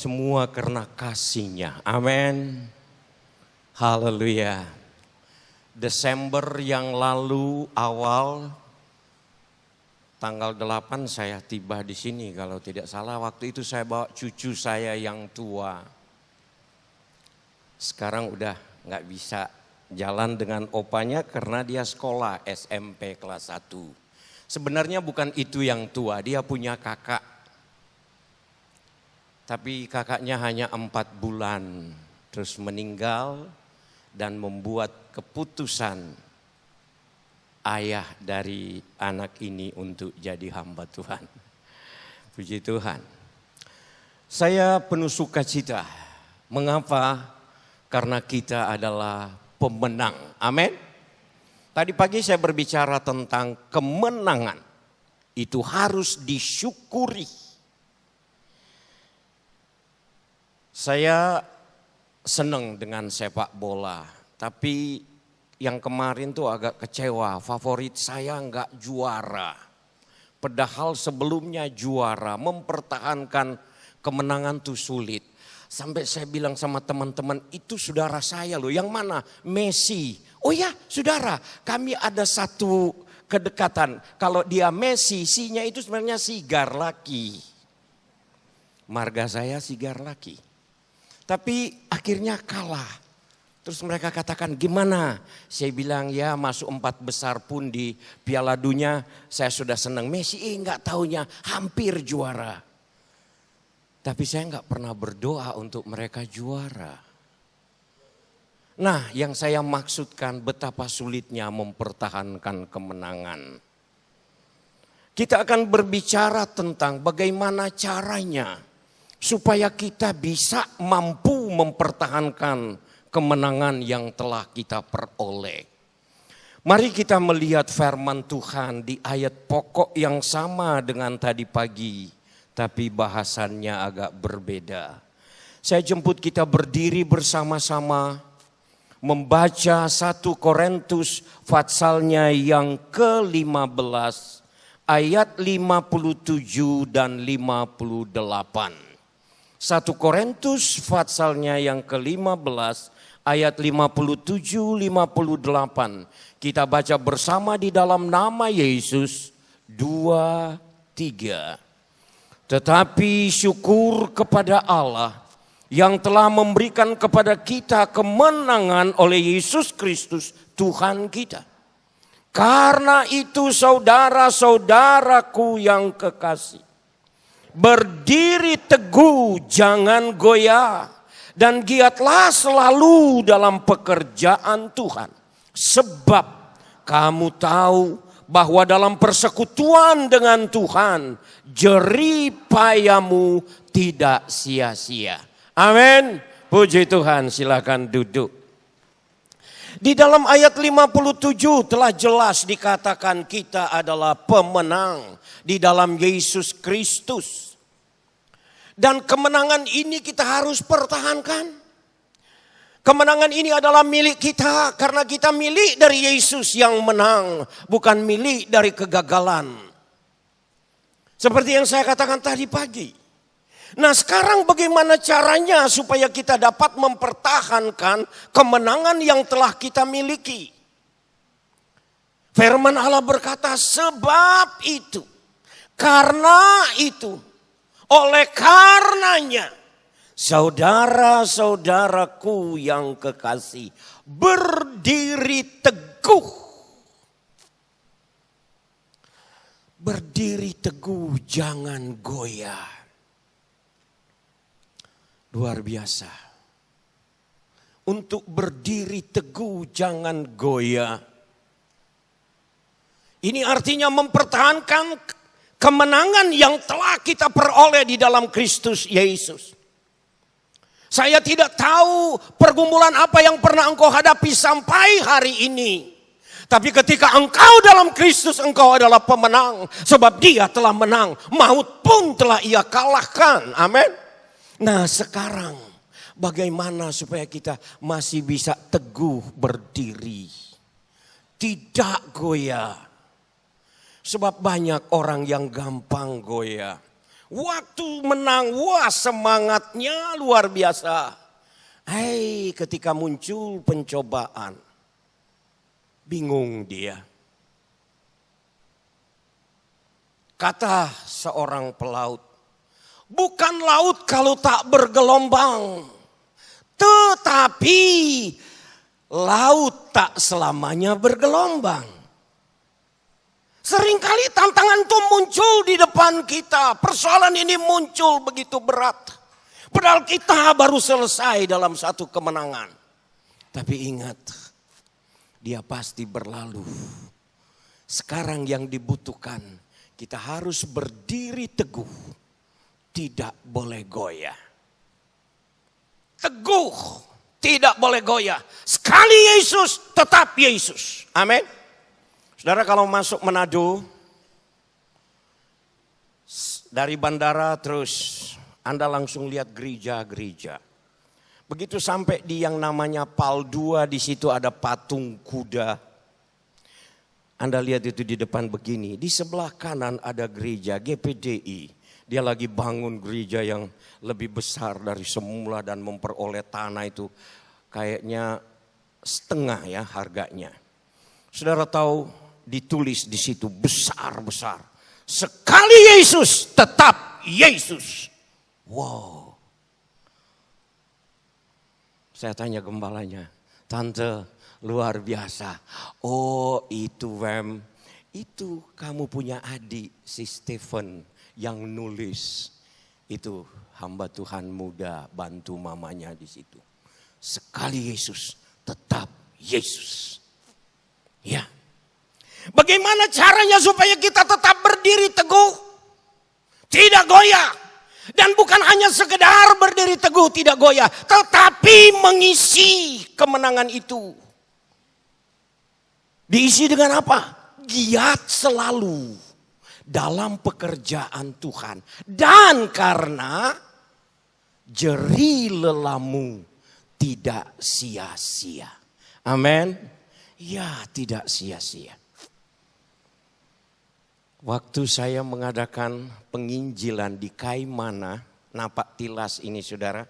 Semua karena kasih-Nya. Amin. Haleluya. Desember yang lalu awal tanggal 8 saya tiba di sini kalau tidak salah. Waktu itu saya bawa cucu saya yang tua. Sekarang udah nggak bisa jalan dengan opanya karena dia sekolah SMP kelas 1. Sebenarnya bukan itu yang tua, dia punya kakak. Tapi kakaknya hanya 4 bulan terus meninggal dan membuat keputusan ayah dari anak ini untuk jadi hamba Tuhan. Puji Tuhan. Saya penuh sukacita. Mengapa? Karena kita adalah pemenang. Amin. Tadi pagi saya berbicara tentang kemenangan. Itu harus disyukuri. Saya senang dengan sepak bola. Tapi yang kemarin tuh agak kecewa. Favorit saya enggak juara. Padahal sebelumnya juara. Mempertahankan kemenangan tuh sulit. Sampai saya bilang sama teman-teman, itu saudara saya loh. Yang mana? Messi. Oh ya saudara, kami ada satu kedekatan. Kalau dia Messi, sinya itu sebenarnya sigar laki. Marga saya sigar laki. Tapi akhirnya kalah. Terus mereka katakan gimana? Saya bilang ya masuk 4 besar pun di Piala Dunia saya sudah senang. Messi enggak taunya hampir juara. Tapi saya enggak pernah berdoa untuk mereka juara. Nah yang saya maksudkan betapa sulitnya mempertahankan kemenangan. Kita akan berbicara tentang bagaimana caranya supaya kita bisa mampu mempertahankan kemenangan yang telah kita peroleh. Mari kita melihat firman Tuhan di ayat pokok yang sama dengan tadi pagi. Tapi bahasannya agak berbeda. Saya jemput kita berdiri bersama-sama. Membaca 1 Korintus patsalnya yang ke-15. Ayat 57 dan 58. 1 Korintus patsalnya yang ke-15 ayat 57-58. Kita baca bersama di dalam nama Yesus 2-3. Tetapi syukur kepada Allah yang telah memberikan kepada kita kemenangan oleh Yesus Kristus Tuhan kita. Karena itu saudara-saudaraku yang kekasih. Berdiri teguh, jangan goyah. Dan giatlah selalu dalam pekerjaan Tuhan. Sebab kamu tahu bahwa dalam persekutuan dengan Tuhan, jerih payamu tidak sia-sia. Amin. Puji Tuhan, silakan duduk. Di dalam ayat 57 telah jelas dikatakan kita adalah pemenang di dalam Yesus Kristus. Dan kemenangan ini kita harus pertahankan. Kemenangan ini adalah milik kita karena kita milik dari Yesus yang menang, bukan milik dari kegagalan. Seperti yang saya katakan tadi pagi. Nah sekarang bagaimana caranya supaya kita dapat mempertahankan kemenangan yang telah kita miliki. Firman Allah berkata sebab itu, karena itu, oleh karenanya saudara-saudaraku yang kekasih berdiri teguh. Berdiri teguh jangan goyah. Luar biasa. Untuk berdiri teguh jangan goyah. Ini artinya mempertahankan kemenangan yang telah kita peroleh di dalam Kristus Yesus. Saya tidak tahu pergumulan apa yang pernah engkau hadapi sampai hari ini. Tapi ketika engkau dalam Kristus engkau adalah pemenang. Sebab dia telah menang. Maut pun telah ia kalahkan. Amin. Nah sekarang bagaimana supaya kita masih bisa teguh berdiri. Tidak goyah. Sebab banyak orang yang gampang goyah. Waktu menang, wah semangatnya luar biasa. Hei, ketika muncul pencobaan, bingung dia. Kata seorang pelaut, bukan laut kalau tak bergelombang, tetapi laut tak selamanya bergelombang. Seringkali tantangan itu muncul di depan kita. Persoalan ini muncul begitu berat. Padahal kita baru selesai dalam satu kemenangan. Tapi ingat, dia pasti berlalu. Sekarang yang dibutuhkan, kita harus berdiri teguh. Tidak boleh goyah. Teguh, tidak boleh goyah. Sekali Yesus, tetap Yesus. Amin. Saudara, kalau masuk Manado, dari bandara terus Anda langsung lihat gereja-gereja. Begitu sampai di yang namanya Pal 2, di situ ada patung kuda. Anda lihat itu di depan begini. Di sebelah kanan ada gereja GPDI. Dia lagi bangun gereja yang lebih besar dari semula dan memperoleh tanah itu kayaknya setengah ya harganya. Saudara tahu ditulis di situ besar-besar. Sekali Yesus, tetap Yesus. Wow. Saya tanya gembalanya, tante luar biasa. Oh itu Wem, itu kamu punya adik si Stephen yang nulis. Itu hamba Tuhan muda bantu mamanya di situ. Sekali Yesus, tetap Yesus. Ya. Bagaimana caranya supaya kita tetap berdiri teguh? Tidak goyah. Dan bukan hanya sekedar berdiri teguh tidak goyah. Tetapi mengisi kemenangan itu. Diisi dengan apa? Giat selalu dalam pekerjaan Tuhan. Dan karena jerih lelamu tidak sia-sia. Amin. Ya, tidak sia-sia. Waktu saya mengadakan penginjilan di Kaimana, Napak Tilas ini saudara.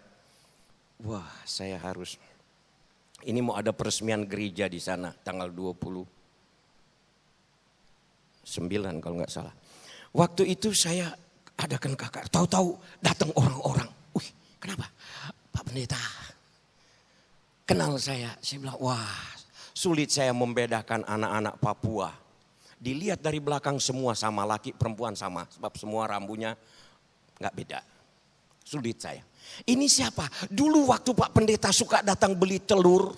Wah, saya harus. Ini mau ada peresmian gereja di sana tanggal 29 kalau nggak salah. Waktu itu saya adakan kakak. Tahu-tahu datang orang-orang. Wih, kenapa? Pak Pendeta kenal saya. Saya bilang, wah sulit saya membedakan anak-anak Papua. Dilihat dari belakang semua sama, laki perempuan sama. Sebab semua rambutnya gak beda. Sulit saya. Ini siapa? Dulu waktu Pak Pendeta suka datang beli telur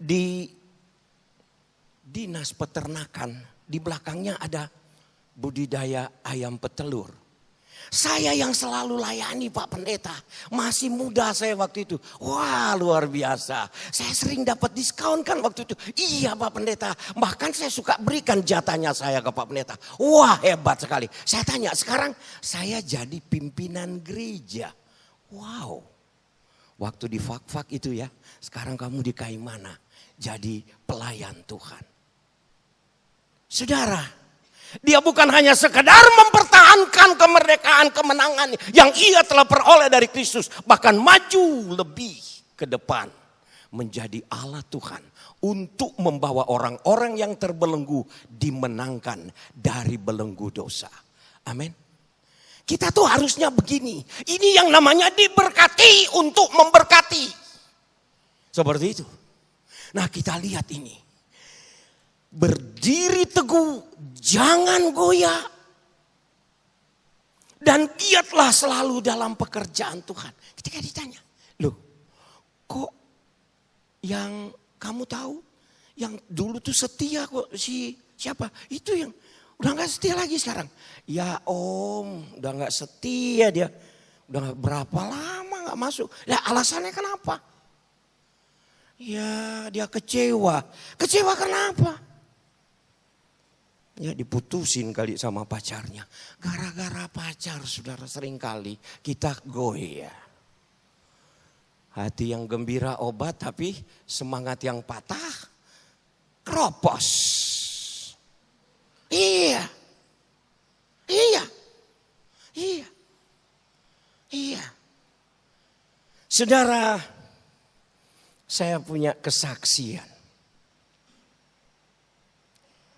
di dinas peternakan. Di belakangnya ada budidaya ayam petelur. Saya yang selalu layani Pak Pendeta. Masih muda saya waktu itu. Wah luar biasa. Saya sering dapat diskon kan waktu itu. Iya Pak Pendeta. Bahkan saya suka berikan jatahnya saya ke Pak Pendeta. Wah hebat sekali. Saya tanya sekarang saya jadi pimpinan gereja. Wow. Waktu di Fak-Fak itu ya. Sekarang kamu di Kaimana. Jadi pelayan Tuhan. Saudara. Dia bukan hanya sekedar mempertahankan kemerdekaan kemenangan yang ia telah peroleh dari Kristus. Bahkan maju lebih ke depan. Menjadi Allah Tuhan. Untuk membawa orang-orang yang terbelenggu dimenangkan dari belenggu dosa. Amin. Kita tuh harusnya begini. Ini yang namanya diberkati untuk memberkati. Seperti itu. Nah kita lihat ini. Berdiri teguh, jangan goyah. Dan giatlah selalu dalam pekerjaan Tuhan. Ketika ditanya, loh kok yang kamu tahu, yang dulu tuh setia kok si siapa? Itu yang udah gak setia lagi sekarang. Ya om, udah gak setia dia. Udah berapa lama gak masuk. Ya alasannya kenapa? Ya dia kecewa. Kecewa kenapa? Ya diputusin kali sama pacarnya. Gara-gara pacar saudara seringkali kita goyah. Hati yang gembira obat tapi semangat yang patah keropos. Iya. Iya. Iya. Iya. Saudara, saya punya kesaksian.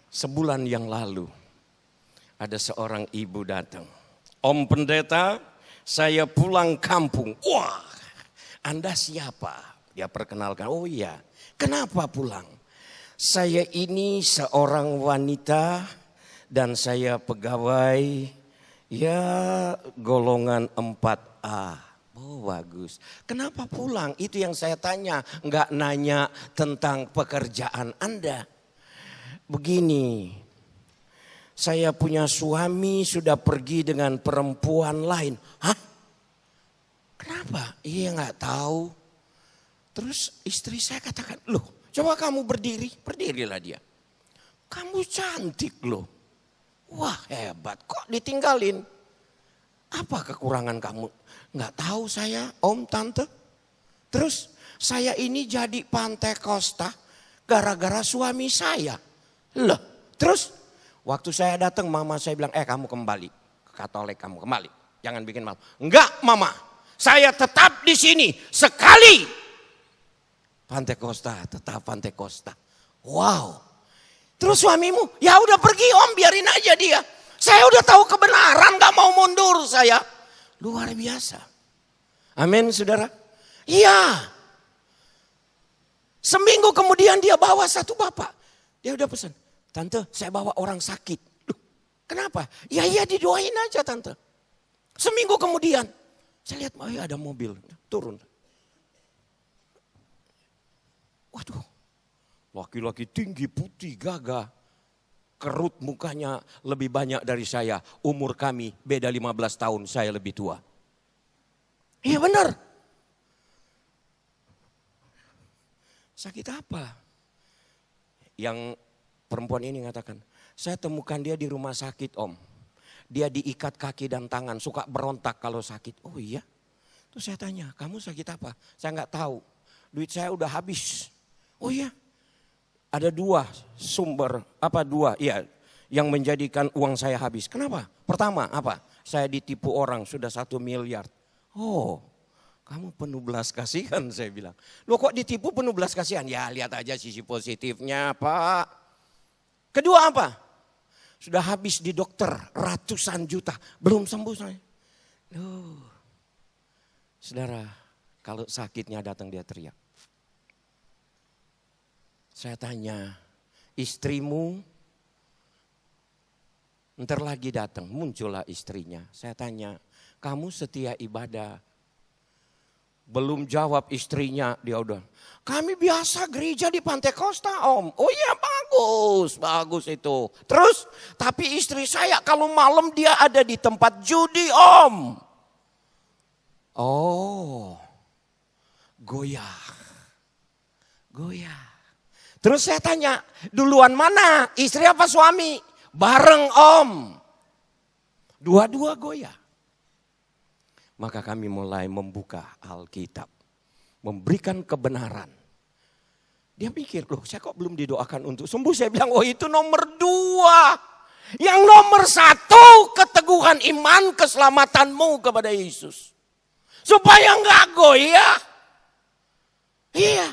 Sebulan yang lalu ada seorang ibu datang. Om pendeta, saya pulang kampung. Wah, Anda siapa? Dia perkenalkan, oh iya, kenapa pulang? Saya ini seorang wanita dan saya pegawai ya golongan 4A. Oh bagus, kenapa pulang? Itu yang saya tanya, enggak nanya tentang pekerjaan Anda. Begini, saya punya suami sudah pergi dengan perempuan lain. Hah? Kenapa? Iya enggak tahu. Terus istri saya katakan, loh coba kamu berdiri, berdirilah dia. Kamu cantik loh. Wah hebat, kok ditinggalin? Apa kekurangan kamu? Nggak tahu saya, om, tante. Terus saya ini jadi Pantekosta gara-gara suami saya. Loh, terus waktu saya datang mama saya bilang, kamu kembali ke Katolik, kamu kembali. Jangan bikin malu. Enggak mama, saya tetap di sini sekali. Pantekosta, tetap Pantekosta. Wow. Terus suamimu, ya udah pergi om, biarin aja dia. Saya udah tahu kebenaran, gak mau mundur saya. Luar biasa. Amin saudara. Iya. Seminggu kemudian dia bawa satu bapak. Dia udah pesan, tante saya bawa orang sakit. Loh, kenapa? Ya iya didoain aja tante. Seminggu kemudian, saya lihat ada mobil, turun. Waduh, laki-laki tinggi, putih, gagah. Kerut mukanya lebih banyak dari saya. Umur kami beda 15 tahun, saya lebih tua. Iya benar. Sakit apa? Yang perempuan ini mengatakan, saya temukan dia di rumah sakit om. Dia diikat kaki dan tangan, suka berontak kalau sakit. Oh iya? Terus saya tanya, kamu sakit apa? Saya nggak tahu. Duit saya udah habis. Oh iya? Ada dua sumber, iya, yang menjadikan uang saya habis. Kenapa? Pertama apa? Saya ditipu orang sudah 1 miliar. Oh, kamu penuh belas kasihan saya bilang. Loh kok ditipu penuh belas kasihan? Ya lihat aja sisi positifnya Pak. Kedua apa? Sudah habis di dokter ratusan juta. Belum sembuh saya. Saudara, kalau sakitnya datang dia teriak. Saya tanya, istrimu ntar lagi datang, muncullah istrinya. Saya tanya, kamu setia ibadah? Belum jawab istrinya, dia udah. Kami biasa gereja di Pantekosta om. Oh iya bagus, bagus itu. Terus, tapi istri saya kalau malam dia ada di tempat judi om. Oh, goyah. Terus saya tanya, duluan mana? Istri apa suami? Bareng om. Dua-dua goyah. Maka kami mulai membuka Alkitab. Memberikan kebenaran. Dia pikir, loh saya kok belum didoakan untuk sembuh. Saya bilang, oh itu nomor 2. Yang nomor 1, keteguhan iman, keselamatanmu kepada Yesus. Supaya enggak goyah. Iya.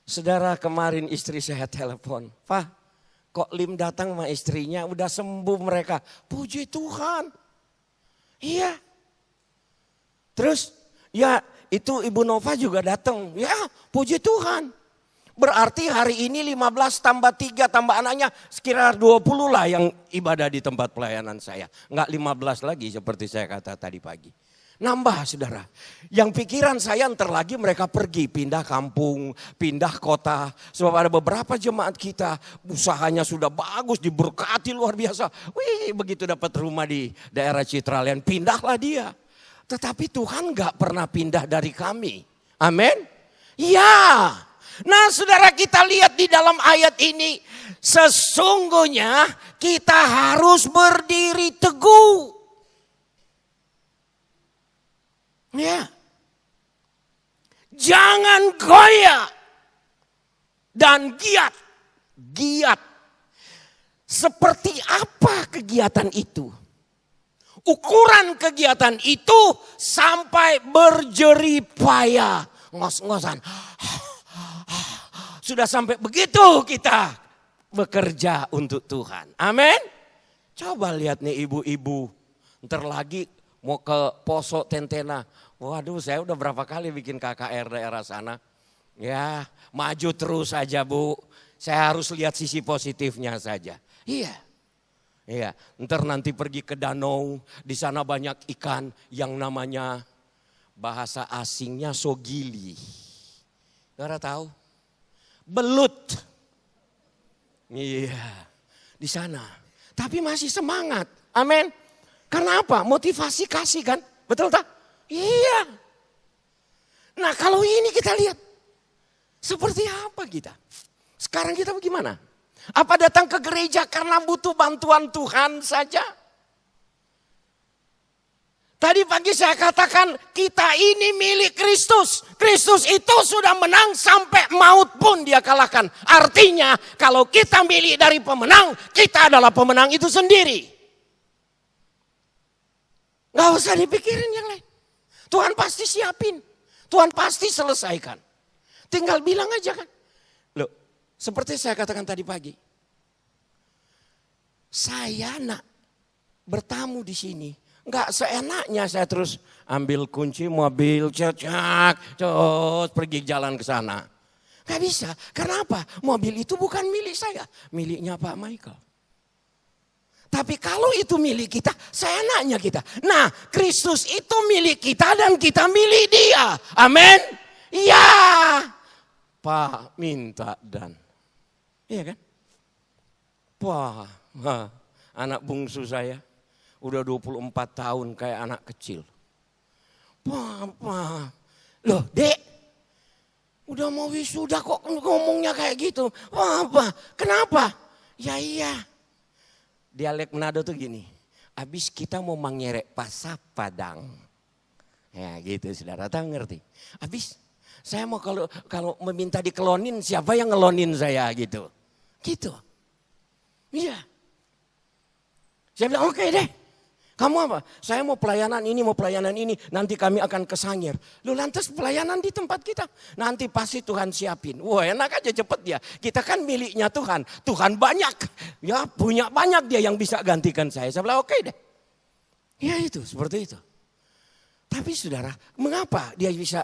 Saudara kemarin istri saya telepon. Pak, kok Lim datang sama istrinya udah sembuh mereka. Puji Tuhan. Iya. Terus ya itu Ibu Nova juga datang. Ya puji Tuhan. Berarti hari ini 15 tambah 3 tambah anaknya sekitar 20 lah yang ibadah di tempat pelayanan saya. Enggak 15 lagi seperti saya kata tadi pagi. Nambah saudara, yang pikiran saya ntar lagi mereka pergi pindah kampung, pindah kota. Sebab ada beberapa jemaat kita usahanya sudah bagus, diberkati luar biasa. Wih begitu dapat rumah di daerah Citralian, pindahlah dia. Tetapi Tuhan gak pernah pindah dari kami. Amin. Ya. Nah saudara kita lihat di dalam ayat ini, sesungguhnya kita harus berdiri teguh. Ya. Jangan goyah dan giat. Seperti apa kegiatan itu? Ukuran kegiatan itu sampai berjerih payah, ngos-ngosan. Sudah sampai begitu kita bekerja untuk Tuhan. Amin. Coba lihat nih ibu-ibu. Ntar lagi mau ke Poso Tentena. Waduh, saya udah berapa kali bikin KKR daerah sana. Ya, maju terus aja Bu. Saya harus lihat sisi positifnya saja. Iya. Iya, ntar nanti pergi ke danau. Di sana banyak ikan yang namanya bahasa asingnya sogili. Saudara tahu? Belut. Iya, di sana. Tapi masih semangat. Amin. Karena apa? Motivasi kasih kan? Betul tak? Iya. Nah kalau ini kita lihat. Seperti apa kita? Sekarang kita bagaimana? Apa datang ke gereja karena butuh bantuan Tuhan saja? Tadi pagi saya katakan kita ini milik Kristus. Kristus itu sudah menang sampai maut pun dia kalahkan. Artinya kalau kita milik dari pemenang, kita adalah pemenang itu sendiri. Gak usah dipikirin yang lain. Tuhan pasti siapin. Tuhan pasti selesaikan. Tinggal bilang aja kan. Loh, seperti saya katakan tadi pagi. Saya nak bertamu di sini. Enggak seenaknya saya terus ambil kunci mobil, terus pergi jalan ke sana. Enggak bisa. Karena apa? Mobil itu bukan milik saya. Miliknya Pak Michael. Tapi kalau itu milik kita, seenaknya kita. Nah, Kristus itu milik kita dan kita milik dia. Amin. Iya. Pak minta dan. Iya kan? Wah, anak bungsu saya. Udah 24 tahun kayak anak kecil. Papa, loh Dek, udah mau wisuda kok ngomongnya kayak gitu. Papa, kenapa? Ya iya, dialek Manado tuh gini, abis kita mau mangerek pasap padang. Ya gitu saudara, tahu ngerti. Abis saya mau kalau meminta dikelonin, siapa yang ngelonin saya gitu. Gitu. Iya. Saya bilang oke deh. Kamu apa? Saya mau pelayanan ini, nanti kami akan ke Sangir. Lu lantas pelayanan di tempat kita, nanti pasti Tuhan siapin. Wah enak aja cepet dia, kita kan miliknya Tuhan. Tuhan banyak, ya punya banyak dia yang bisa gantikan saya. Saya bilang oke deh. Ya itu, seperti itu. Tapi saudara, mengapa dia bisa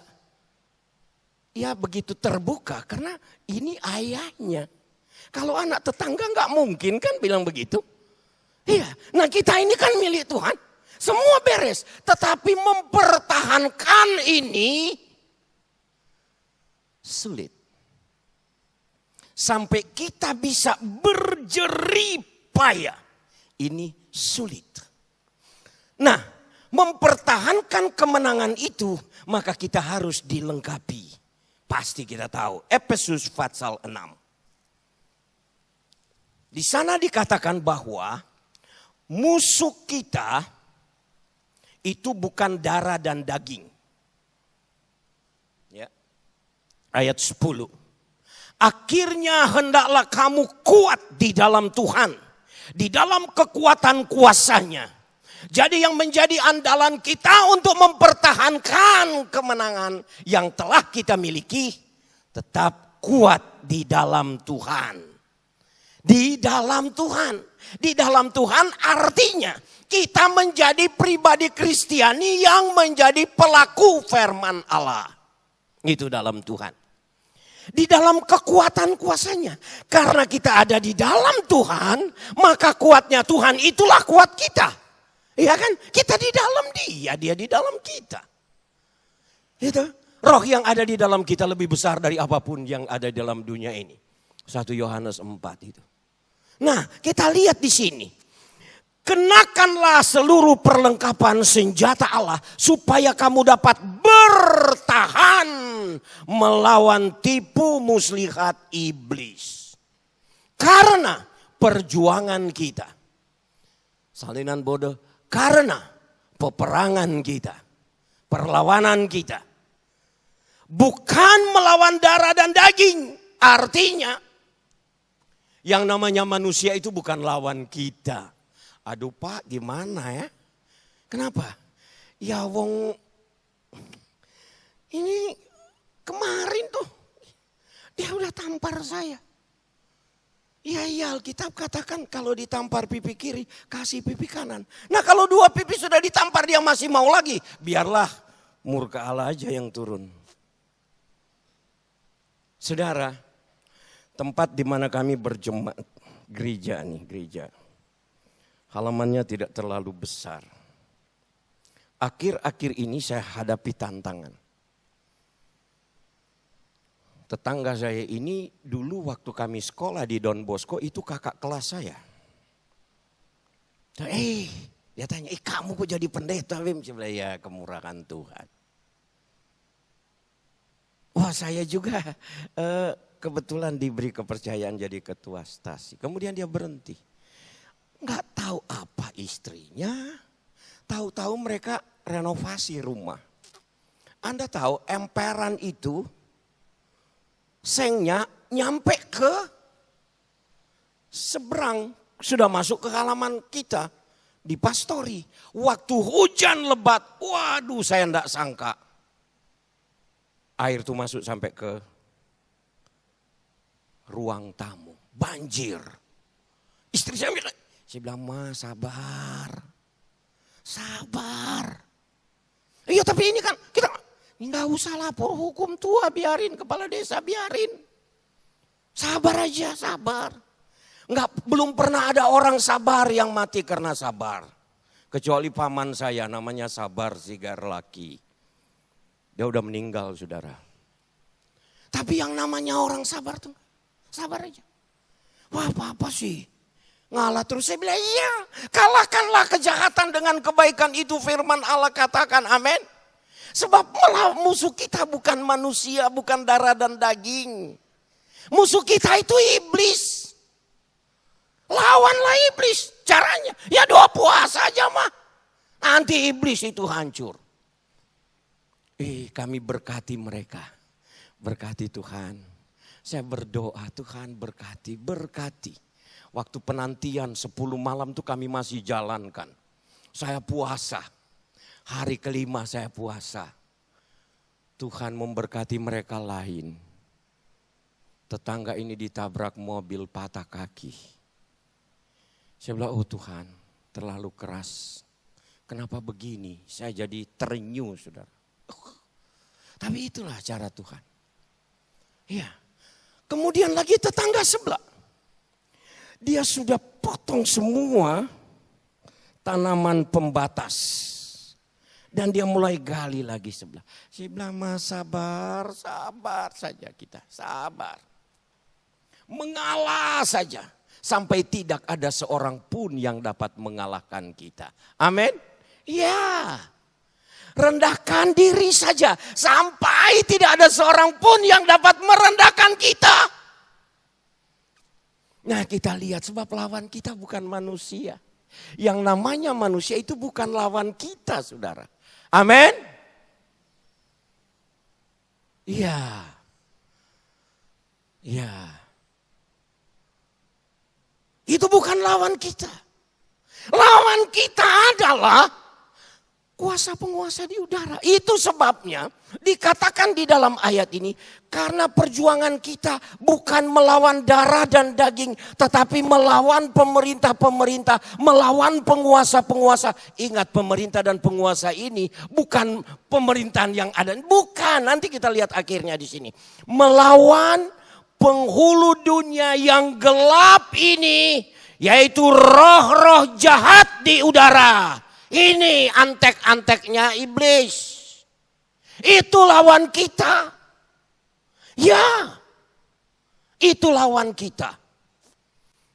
ya begitu terbuka? Karena ini ayahnya. Kalau anak tetangga nggak mungkin kan bilang begitu. Iya, nah kita ini kan milik Tuhan, semua beres. Tetapi mempertahankan ini sulit. Sampai kita bisa berjerih payah, ini sulit. Nah, mempertahankan kemenangan itu, maka kita harus dilengkapi. Pasti kita tahu, Efesus pasal 6. Di sana dikatakan bahwa musuh kita itu bukan darah dan daging. Ya. Ayat 10. Akhirnya hendaklah kamu kuat di dalam Tuhan. Di dalam kekuatan kuasanya. Jadi yang menjadi andalan kita untuk mempertahankan kemenangan yang telah kita miliki. Tetap kuat di dalam Tuhan. Di dalam Tuhan. Di dalam Tuhan artinya kita menjadi pribadi Kristiani yang menjadi pelaku firman Allah. Itu dalam Tuhan. Di dalam kekuatan kuasanya. Karena kita ada di dalam Tuhan, maka kuatnya Tuhan itulah kuat kita. Iya kan? Kita di dalam dia di dalam kita. Itu. Roh yang ada di dalam kita lebih besar dari apapun yang ada di dalam dunia ini. 1 Yohanes 4 itu. Nah, kita lihat di sini. Kenakanlah seluruh perlengkapan senjata Allah supaya kamu dapat bertahan melawan tipu muslihat iblis. Karena perjuangan kita. Salinan bodoh. Karena peperangan kita. Perlawanan kita. Bukan melawan darah dan daging. Artinya Yang namanya manusia itu bukan lawan kita. Aduh Pak, gimana ya? Kenapa? Ya wong ini kemarin tuh dia udah tampar saya. Iya Alkitab katakan kalau ditampar pipi kiri kasih pipi kanan. Nah kalau dua pipi sudah ditampar dia masih mau lagi. Biarlah murka Allah aja yang turun. Saudara, tempat di mana kami berjemaat, gereja nih, gereja. Halamannya tidak terlalu besar. Akhir-akhir ini saya hadapi tantangan. Tetangga saya ini dulu waktu kami sekolah di Don Bosco itu kakak kelas saya. Dia tanya, kamu kok jadi pendeta? Saya bilang, ya kemurahan Tuhan. Wah saya juga kebetulan diberi kepercayaan jadi ketua stasi. Kemudian dia berhenti. Nggak tahu apa istrinya, tahu-tahu mereka renovasi rumah. Anda tahu emperan itu sengnya nyampe ke seberang, sudah masuk ke halaman kita di pastori. Waktu hujan lebat, waduh saya enggak sangka. Air itu masuk sampai ke ruang tamu, banjir. Istri saya bilang, Ma sabar, sabar. Iya tapi ini kan kita nggak usah lapor hukum tua, biarin kepala desa biarin. Sabar aja, sabar. Belum pernah ada orang sabar yang mati karena sabar. Kecuali paman saya namanya Sabar Sigar Laki. Dia udah meninggal saudara. Tapi yang namanya orang sabar tuh, sabar aja. Wah apa sih? Ngalah terus. Saya bilang iya, kalahkanlah kejahatan dengan kebaikan, itu firman Allah katakan, amin. Sebab musuh kita bukan manusia, bukan darah dan daging. Musuh kita itu iblis. Lawanlah iblis. Caranya ya doa puasa aja mah. Nanti iblis itu hancur. Kami berkati mereka. Berkati Tuhan. Saya berdoa Tuhan berkati. Waktu penantian 10 malam tuh kami masih jalankan. Saya puasa. Hari kelima saya puasa. Tuhan memberkati mereka lain. Tetangga ini ditabrak mobil patah kaki. Saya bilang, oh Tuhan terlalu keras. Kenapa begini? Saya jadi terenyuh saudara. Tapi itulah cara Tuhan. Iya. Kemudian lagi tetangga sebelah. Dia sudah potong semua tanaman pembatas. Dan dia mulai gali lagi sebelah. Saya bilang, Mas sabar saja kita, sabar. Mengalah saja. Sampai tidak ada seorang pun yang dapat mengalahkan kita. Amin. Ya. Rendahkan diri saja. Sampai tidak ada seorang pun yang dapat merendahkan kita. Nah kita lihat sebab lawan kita bukan manusia. Yang namanya manusia itu bukan lawan kita saudara. Amin. Iya. Iya. Itu bukan lawan kita. Lawan kita adalah kuasa penguasa di udara. Itu sebabnya dikatakan di dalam ayat ini. Karena perjuangan kita bukan melawan darah dan daging. Tetapi melawan pemerintah-pemerintah. Melawan penguasa-penguasa. Ingat pemerintah dan penguasa ini bukan pemerintahan yang ada. Bukan, nanti kita lihat akhirnya di sini. Melawan penghulu dunia yang gelap ini. Yaitu roh-roh jahat di udara. Ini antek-anteknya iblis. Itu lawan kita. Ya, itu lawan kita.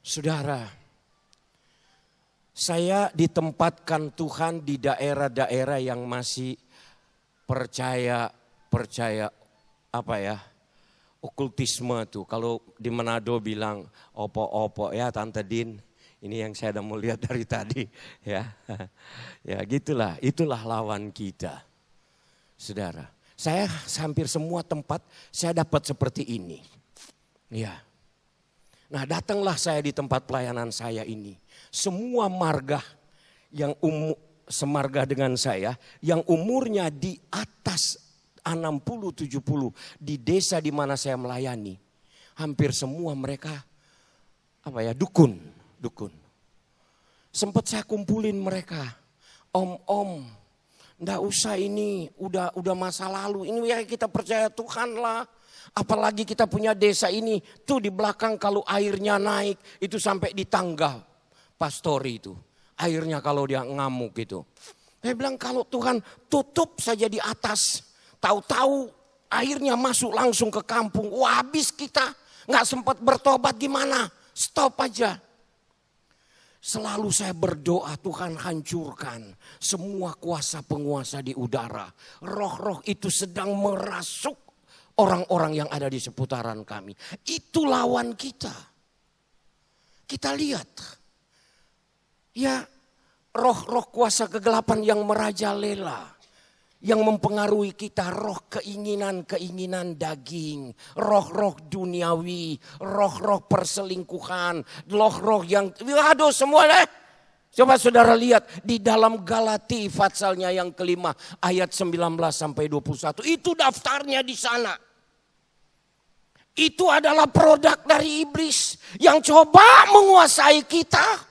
Saudara, saya ditempatkan Tuhan di daerah-daerah yang masih percaya apa ya, okultisme tuh. Kalau di Manado bilang opo-opo ya Tante Din. Ini yang saya mau lihat dari tadi ya. Ya gitulah, itulah lawan kita. Saudara, saya hampir semua tempat saya dapat seperti ini. Ya. Nah, datanglah saya di tempat pelayanan saya ini. Semua marga yang semarga dengan saya, yang umurnya di atas 60-70 di desa di mana saya melayani. Hampir semua mereka dukun. Sempat saya kumpulin mereka. Om, ndak usah ini, udah masa lalu. Ini ya kita percaya Tuhan lah. Apalagi kita punya desa ini, tuh di belakang kalau airnya naik, itu sampai di tangga pastori itu. Airnya kalau dia ngamuk gitu. Saya bilang kalau Tuhan tutup saja di atas, tahu-tahu airnya masuk langsung ke kampung. Wah, habis kita, nggak sempat bertobat gimana? Stop aja. Selalu saya berdoa Tuhan hancurkan semua kuasa penguasa di udara. Roh-roh itu sedang merasuk orang-orang yang ada di seputaran kami. Itu lawan kita. Kita lihat. Ya, roh-roh kuasa kegelapan yang merajalela. Yang mempengaruhi kita, roh keinginan-keinginan daging, roh-roh duniawi, roh-roh perselingkuhan, roh-roh yang, aduh semua deh. Coba saudara lihat di dalam Galati pasalnya yang kelima ayat 19 sampai 21. Itu daftarnya di sana. Itu adalah produk dari iblis yang coba menguasai kita.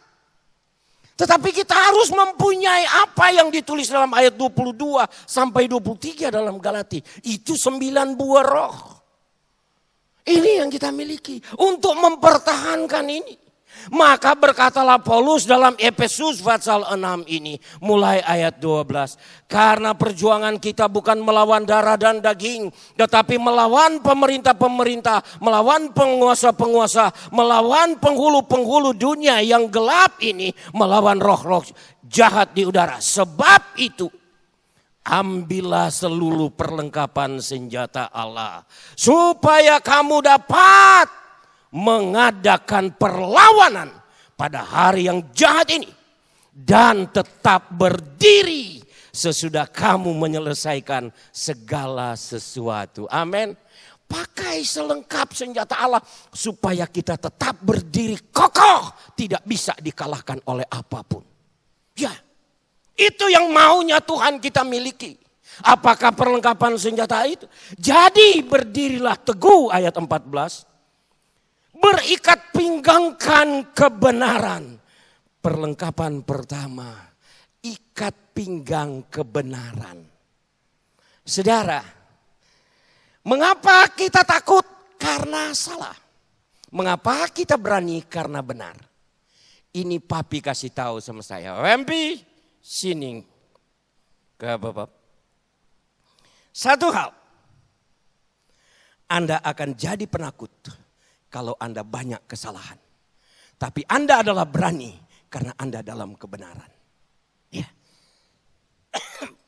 Tetapi kita harus mempunyai apa yang ditulis dalam ayat 22 sampai 23 dalam Galati. Itu 9 buah roh. Ini yang kita miliki untuk mempertahankan ini. Maka berkatalah Paulus dalam Efesus pasal 6 ini mulai ayat 12. Karena perjuangan kita bukan melawan darah dan daging, tetapi melawan pemerintah-pemerintah, melawan penguasa-penguasa, melawan penghulu-penghulu dunia yang gelap ini, melawan roh-roh jahat di udara. Sebab itu ambillah seluruh perlengkapan senjata Allah supaya kamu dapat mengadakan perlawanan pada hari yang jahat ini dan tetap berdiri sesudah kamu menyelesaikan segala sesuatu. Amin. Pakai selengkap senjata Allah supaya kita tetap berdiri kokoh, tidak bisa dikalahkan oleh apapun. Ya, itu yang maunya Tuhan kita miliki. Apakah perlengkapan senjata itu? Jadi berdirilah teguh ayat 14. Berikat pinggangkan kebenaran. Perlengkapan pertama, ikat pinggang kebenaran. Saudara, mengapa kita takut? Karena salah. Mengapa kita berani? Karena benar. Ini papi kasih tahu sama saya. Wempi, sini ke Bapak. Satu hal, Anda akan jadi penakut kalau Anda banyak kesalahan. Tapi Anda adalah berani karena Anda dalam kebenaran. Ya.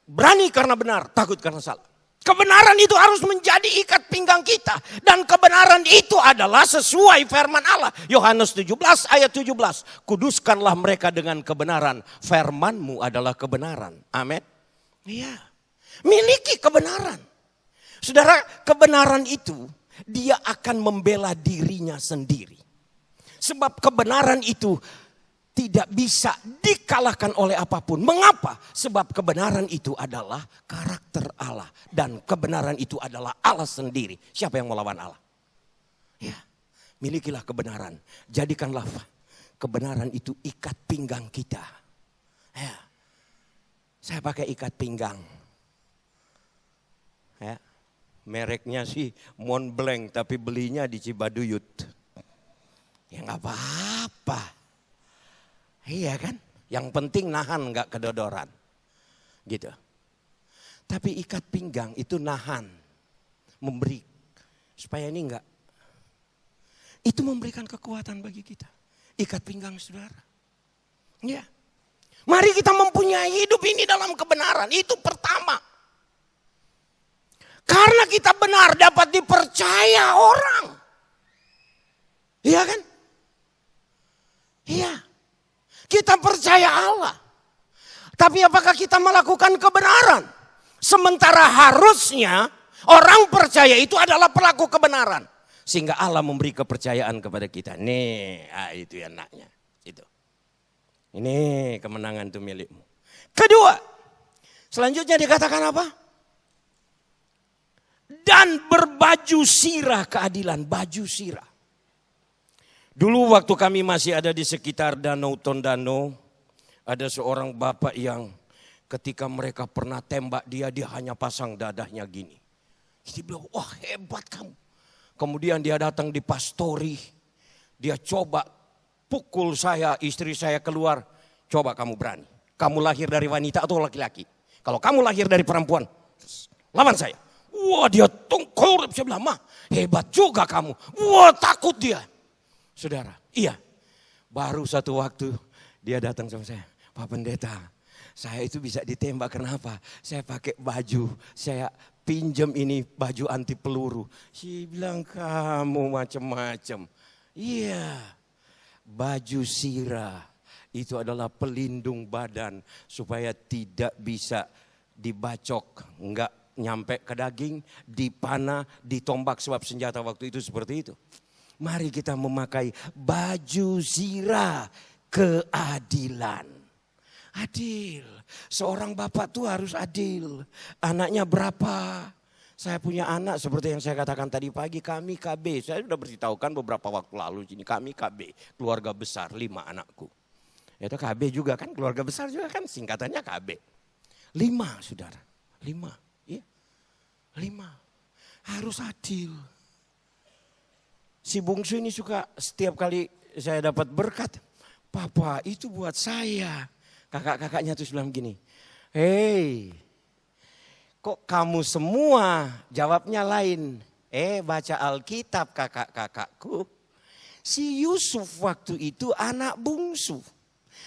Berani karena benar, takut karena salah. Kebenaran itu harus menjadi ikat pinggang kita. Dan kebenaran itu adalah sesuai firman Allah. Yohanes 17 ayat 17. Kuduskanlah mereka dengan kebenaran. Firman-Mu adalah kebenaran. Amin. Iya. Miliki kebenaran. Saudara, kebenaran itu dia akan membela dirinya sendiri. Sebab kebenaran itu tidak bisa dikalahkan oleh apapun. Mengapa? Sebab kebenaran itu adalah karakter Allah. Dan kebenaran itu adalah Allah sendiri. Siapa yang melawan Allah? Ya, milikilah kebenaran. Jadikanlah kebenaran itu ikat pinggang kita. Ya, saya pakai ikat pinggang. Ya. Mereknya sih Montblanc tapi belinya di Cibaduyut. Ya nggak apa-apa. Iya kan? Yang penting nahan nggak kedodoran. Gitu. Tapi ikat pinggang itu nahan. Memberi. Supaya ini enggak. Itu memberikan kekuatan bagi kita. Ikat pinggang saudara. Ya. Mari kita mempunyai hidup ini dalam kebenaran. Itu pertama. Karena kita benar dapat dipercaya orang. Iya kan? Iya. Kita percaya Allah. Tapi apakah kita melakukan kebenaran? Sementara harusnya orang percaya itu adalah pelaku kebenaran. Sehingga Allah memberi kepercayaan kepada kita. Nih, itu enaknya. Itu. Ini kemenangan itu milikmu. Kedua, selanjutnya dikatakan apa? Dan berbaju sirah keadilan, baju sirah. Dulu waktu kami masih ada di sekitar Danau Tondano, ada seorang bapak yang ketika mereka pernah tembak dia hanya pasang dadahnya gini. Dia bilang, wah hebat kamu. Kemudian dia datang di pastori, dia coba pukul saya, istri saya keluar. Coba kamu berani, kamu lahir dari wanita atau laki-laki? Kalau kamu lahir dari perempuan, lawan saya. Wah dia tungkol, saya bilang, mah hebat juga kamu. Wah takut dia. Saudara, iya. Baru satu waktu dia datang sama saya. Pak Pendeta, saya itu bisa ditembak kenapa? Saya pakai baju, saya pinjam ini baju anti peluru. Saya bilang kamu macam-macam. Iya, baju sirah itu adalah pelindung badan supaya tidak bisa dibacok, enggak nyampe ke daging, dipanah, ditombak sebab senjata waktu itu seperti itu. Mari kita memakai baju sirah keadilan. Adil. Seorang bapak tuh harus adil. Anaknya berapa? Saya punya anak seperti yang saya katakan tadi pagi, kami KB. Saya sudah beritahukan beberapa waktu lalu sini, kami KB. Keluarga besar, 5 anakku. Itu KB juga kan, keluarga besar juga kan singkatannya KB. 5 saudara, 5. Ya. 5. Harus adil. Si bungsu ini suka setiap kali saya dapat berkat, Papa itu buat saya. Kakak-kakaknya tuh bilang gini, hei kok kamu semua jawabnya lain. Baca Alkitab kakak-kakakku. Si Yusuf waktu itu anak bungsu.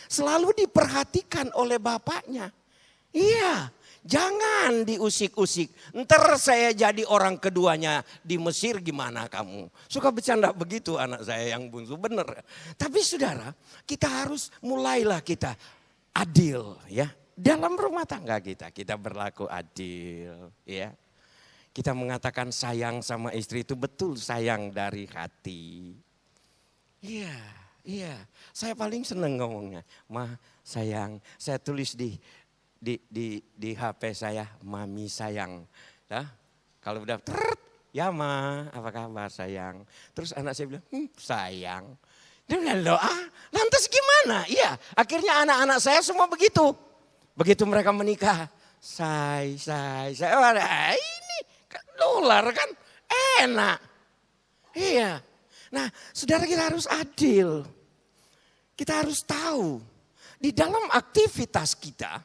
Selalu diperhatikan oleh bapaknya. Iya. Jangan diusik-usik. Ntar saya jadi orang keduanya di Mesir gimana kamu. Suka bercanda begitu anak saya yang bungsu. Bener. Tapi saudara, kita harus mulailah kita adil ya. Dalam rumah tangga kita berlaku adil ya. Kita mengatakan sayang sama istri itu betul sayang dari hati. Iya, iya. Saya paling seneng ngomongnya. Ma, sayang, saya tulis di HP saya, mami sayang. Ya, kalau udah ya ma, apa kabar sayang. Terus anak saya bilang, sayang. Dia bilang, lantas gimana? Iya, akhirnya anak-anak saya semua begitu. Begitu mereka menikah, saya. Ini dolar kan enak. Iya. Nah, saudara kita harus adil. Kita harus tahu, di dalam aktivitas kita,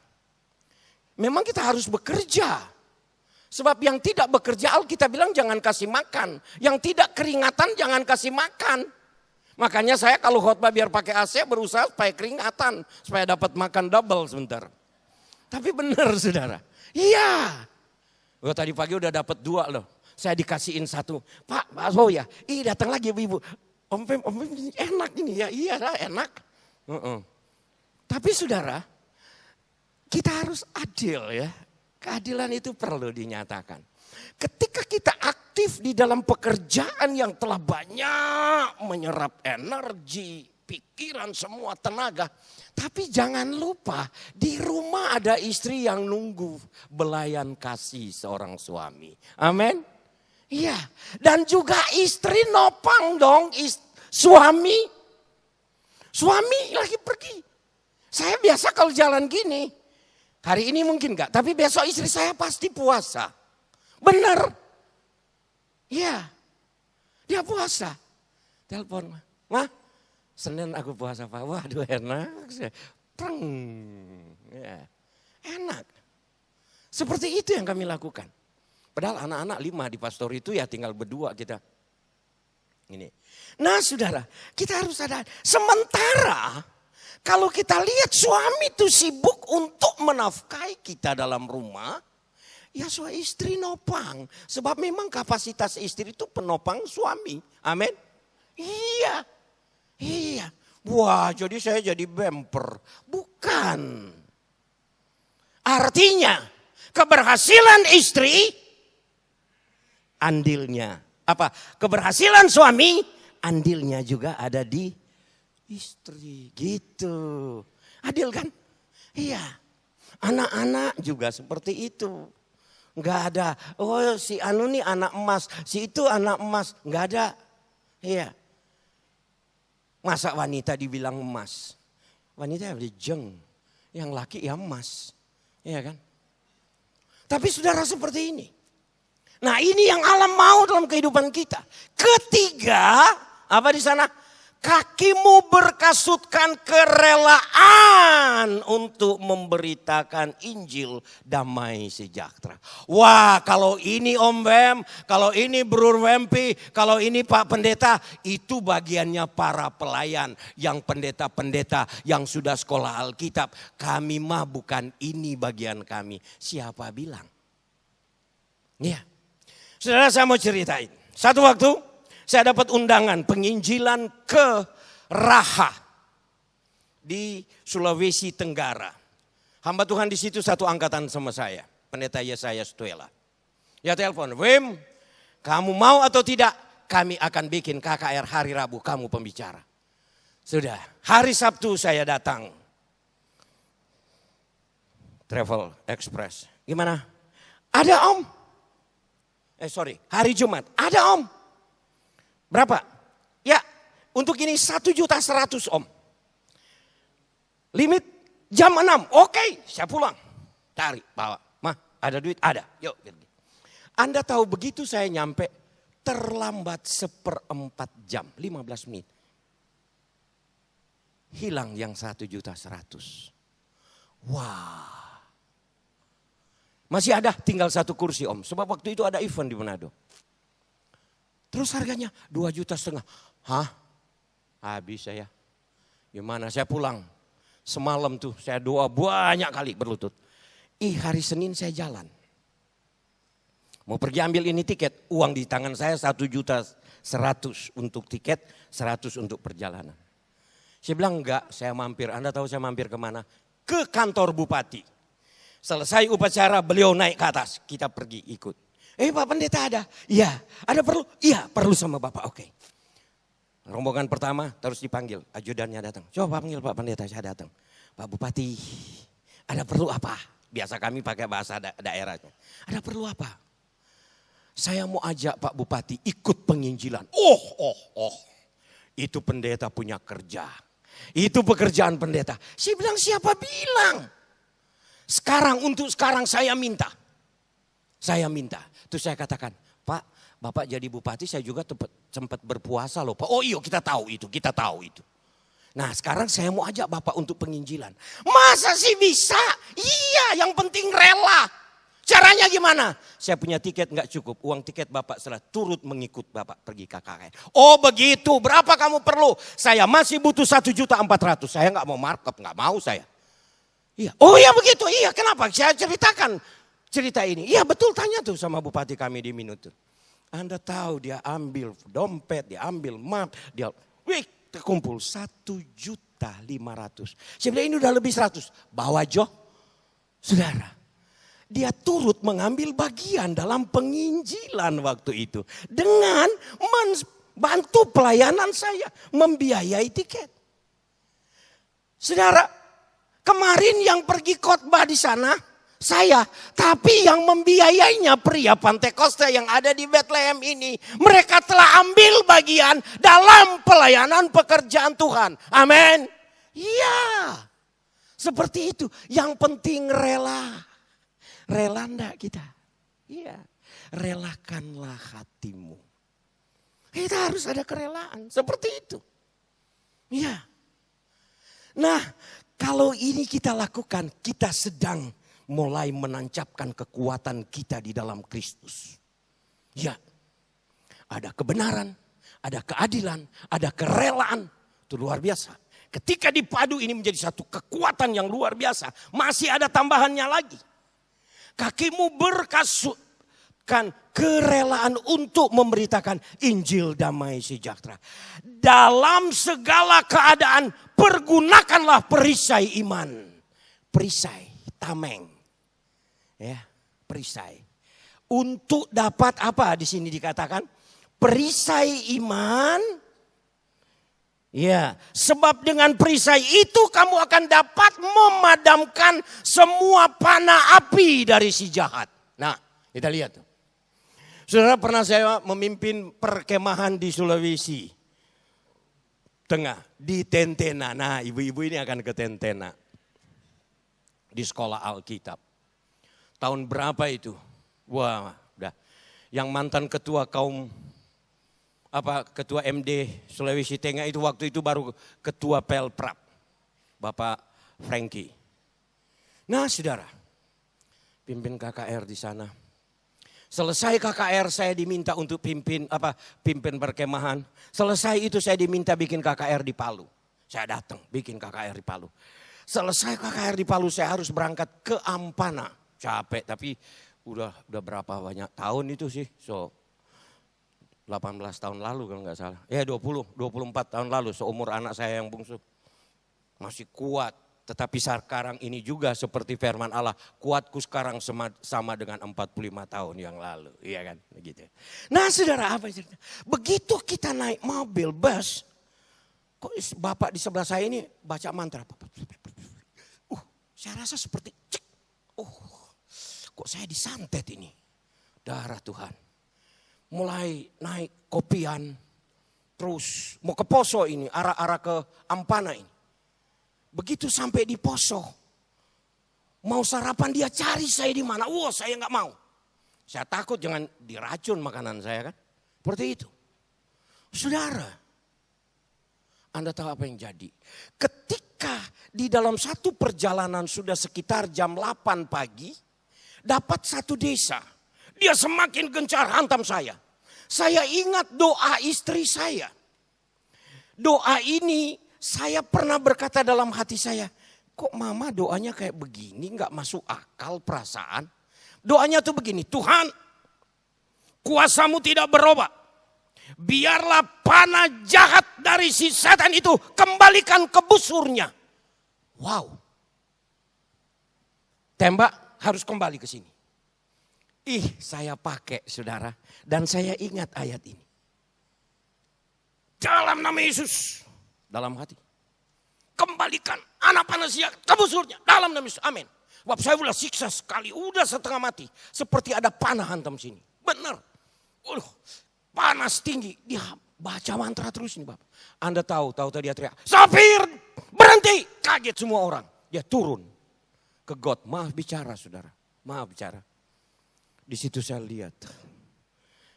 memang kita harus bekerja. Sebab yang tidak bekerja, Alkitab bilang jangan kasih makan. Yang tidak keringatan jangan kasih makan. Makanya saya kalau khotbah biar pakai AC berusaha supaya keringatan. Supaya dapat makan double sebentar. Tapi benar saudara. Iya. Tadi pagi udah dapat 2 loh. Saya dikasihin 1. Pak ya. Datang lagi ibu. Om Pem enak ini ya. Iya lah enak. Tapi saudara. Kita harus adil ya. Keadilan itu perlu dinyatakan. Ketika kita aktif di dalam pekerjaan yang telah banyak menyerap energi, pikiran, semua tenaga. Tapi jangan lupa di rumah ada istri yang nunggu belayan kasih seorang suami. Amin. Iya. Dan juga istri nopang dong suami. Suami lagi pergi. Saya biasa kalau jalan gini. Hari ini mungkin enggak, tapi besok istri saya pasti puasa. Benar. Iya. Dia puasa. Telepon, "Ma, Senin aku puasa Pak." Waduh enak. Preng. Ya. Enak. Seperti itu yang kami lakukan. Padahal anak-anak 5 di pastor itu ya tinggal berdua kita. Ini. Nah saudara, kita harus sadar. Sementara kalau kita lihat suami itu sibuk untuk menafkahi kita dalam rumah. Ya istri nopang. Sebab memang kapasitas istri itu penopang suami. Amin. Iya. Iya. Wah jadi saya jadi bemper. Bukan. Artinya keberhasilan istri andilnya apa? Keberhasilan suami, andilnya juga ada di istri. Gitu. Adil kan? Iya. Anak-anak juga seperti itu. Enggak ada, oh si anu nih anak emas, si itu anak emas. Enggak ada. Iya. Masa wanita dibilang emas? Wanita yang jeng, yang laki ya emas. Iya kan? Tapi saudara seperti ini. Nah ini yang alam mau dalam kehidupan kita. Ketiga, apa di sana? Kakimu berkasutkan kerelaan untuk memberitakan Injil damai sejahtera. Wah, kalau ini Om Wem, kalau ini Bro Wempi, kalau ini Pak Pendeta, itu bagiannya para pelayan yang pendeta-pendeta yang sudah sekolah Alkitab. Kami mah bukan ini bagian kami. Siapa bilang? Ya. Saudara, saya mau ceritain. Satu waktu saya dapat undangan penginjilan ke Raha di Sulawesi Tenggara. Hamba Tuhan di situ satu angkatan sama saya, Pendeta Yesaya Stuela. Ya telepon, Wim, kamu mau atau tidak? Kami akan bikin KKR hari Rabu, kamu pembicara. Sudah, hari Sabtu saya datang. Travel Express. Gimana? Ada Om. Hari Jumat. Ada Om. Berapa? Ya, untuk ini 1.100.000 Om. Limit jam 6. Oke, saya pulang. Tarik, bawa. Mah, ada duit? Ada. Yuk. Anda tahu begitu saya nyampe terlambat 1/4 jam, 15 menit. Hilang yang 1.100.000. Wah. Masih ada tinggal 1 kursi Om. Sebab waktu itu ada event di Manado. Terus harganya 2,5 juta. Hah? Habis saya. Gimana? Saya pulang. Semalam tuh saya doa banyak kali berlutut. Hari Senin saya jalan. Mau pergi ambil ini tiket. Uang di tangan saya 1.100.000 untuk tiket. 100 untuk perjalanan. Saya bilang enggak, saya mampir. Anda tahu saya mampir kemana? Ke kantor bupati. Selesai upacara beliau naik ke atas. Kita pergi ikut. Pak Pendeta ada? Iya. Ada perlu? Iya, perlu sama Bapak. Oke. Rombongan pertama terus dipanggil. Ajudannya datang. Coba panggil Pak Pendeta, saya datang. Pak Bupati, ada perlu apa? Biasa kami pakai bahasa daerahnya. Ada perlu apa? Saya mau ajak Pak Bupati ikut penginjilan. Oh. Itu pendeta punya kerja. Itu pekerjaan pendeta. Saya bilang, siapa bilang? Untuk sekarang saya minta. Terus saya katakan, Pak, Bapak jadi bupati saya juga sempat berpuasa loh Pak. Oh iya kita tahu itu. Nah sekarang saya mau ajak Bapak untuk penginjilan. Masa sih bisa? Iya, yang penting rela. Caranya gimana? Saya punya tiket nggak cukup. Uang tiket Bapak setelah turut mengikut Bapak pergi KKR. Oh begitu, berapa kamu perlu? Saya masih butuh 1.400.000. Saya nggak mau markup, nggak mau saya. Iya. Oh iya begitu, iya kenapa? Saya ceritakan cerita ini. Iya betul, tanya tuh sama bupati kami di Minutu. Anda tahu dia ambil dompet, dia ambil map, terkumpul 1.500.000. Saya bilang ini udah lebih 100. Bawa Jo. Saudara, dia turut mengambil bagian dalam penginjilan waktu itu. Dengan membantu pelayanan saya, membiayai tiket. Saudara, kemarin yang pergi khotbah di sana, saya, tapi yang membiayainya pria Pantekosta yang ada di Bethlehem ini. Mereka telah ambil bagian dalam pelayanan pekerjaan Tuhan. Amin. Iya. Seperti itu. Yang penting rela. Rela enggak kita? Iya. Relakanlah hatimu. Kita harus ada kerelaan. Seperti itu. Iya. Nah, kalau ini kita lakukan, kita sedang mulai menancapkan kekuatan kita di dalam Kristus. Ya, ada kebenaran, ada keadilan, ada kerelaan. Itu luar biasa. Ketika dipadu ini menjadi satu kekuatan yang luar biasa. Masih ada tambahannya lagi. Kakimu berkasutkan kerelaan untuk memberitakan Injil damai sejahtera. Dalam segala keadaan pergunakanlah perisai iman. Perisai, tameng. Ya, perisai. Untuk dapat apa di sini dikatakan? perisai iman. Ya, sebab dengan perisai itu kamu akan dapat memadamkan semua panah api dari si jahat. Nah, kita lihat. Saudara, pernah saya memimpin perkemahan di Sulawesi Tengah, di Tentena. Nah, ibu-ibu ini akan ke Tentena. Di sekolah Alkitab. Tahun berapa itu? Wah, udah. Yang mantan ketua ketua MD Sulawesi Tengah itu waktu itu baru ketua Pelprap, Bapak Frankie. Nah, saudara, pimpin KKR di sana. Selesai KKR saya diminta untuk pimpin perkemahan. Selesai itu saya diminta bikin KKR di Palu. Saya datang bikin KKR di Palu. Selesai KKR di Palu saya harus berangkat ke Ampana. Capek tapi udah berapa banyak tahun itu sih. So 18 tahun lalu kalau nggak salah. 24 tahun lalu seumur anak saya yang bungsu. Masih kuat. Tetapi sekarang ini juga seperti firman Allah. Kuatku sekarang sama dengan 45 tahun yang lalu. Iya kan? Begitu. Nah, saudara, apa cerita? Begitu kita naik mobil, bus. Kok bapak di sebelah saya ini baca mantra. Saya rasa seperti cek. Kok saya disantet ini. Darah Tuhan. Mulai naik kopian, terus mau ke Poso ini, arah ke Ampana ini. Begitu sampai di Poso, mau sarapan dia cari saya di mana. Saya nggak mau. Saya takut jangan diracun makanan saya kan. Seperti itu. Saudara, Anda tahu apa yang jadi? Ketika di dalam satu perjalanan sudah sekitar jam 8 pagi, dapat satu desa. Dia semakin gencar hantam saya. Saya ingat doa istri saya. Doa ini saya pernah berkata dalam hati saya, kok mama doanya kayak begini, gak masuk akal perasaan. Doanya tuh begini, Tuhan kuasamu tidak berubah. Biarlah panah jahat dari si setan itu kembalikan ke busurnya. Wow. Tembak harus kembali ke sini. Saya pakai saudara. Dan saya ingat ayat ini. Dalam nama Yesus. Dalam hati. Kembalikan anak panah jahat ke busurnya. Dalam nama Yesus. Amin. Sebab saya udah siksa sekali. Udah setengah mati. Seperti ada panah hantam sini. Benar. Panas tinggi. Dia baca mantra terus nih Bapak. Anda tahu dia teriak. Safir berhenti. Kaget semua orang. Dia turun ke got. Maaf bicara saudara. Maaf bicara. Di situ saya lihat.